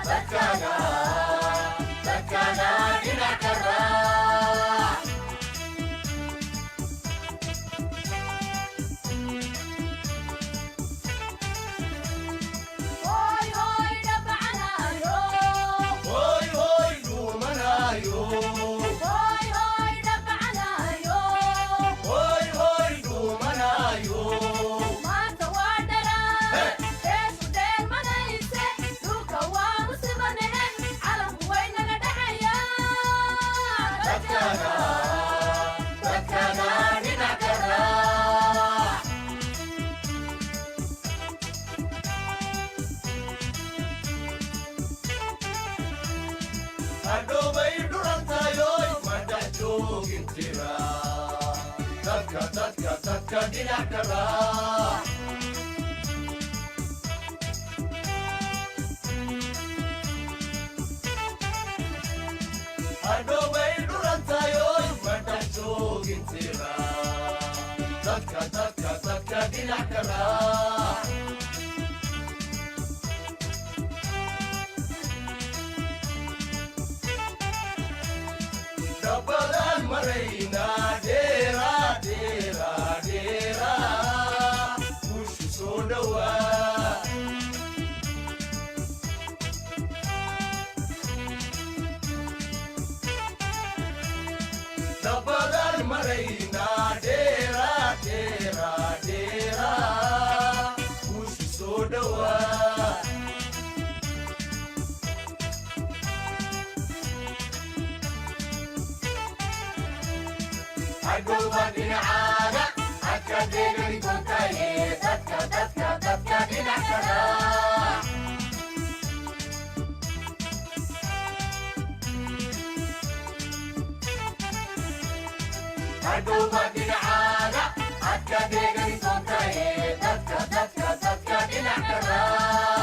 dadkana dadkana dhinac ka raac Hoy hoy dhabcanayo hoy hoy dhuumanayo Hoy hoy dhabcanayo hoy hoy dhuumanayo Maanta waa dharaan heesu dheelmanayse dhulka waanu simanee calanku way naga dhexayaan dadkana dadkana dhinac ka raac hadhowbay dhurantayoy ma dhex joogin jira dadka dhinac ka raac hadhowbay dhurantayoy ma dhex joogin jira dadka dhinac ka raac dabbadan maraynaa dheeraa dheeraa dheeraa guushu soo dhowaa dabbadan maraynaa dheeraa dheeraa dheeraa guushu soo dhowaa hadhowba dhinacaaga hadka deegani doontaye dadka dhinac ka raac hadhowba dhinacaaga hadka deegani doontaye dadka dhinac ka raac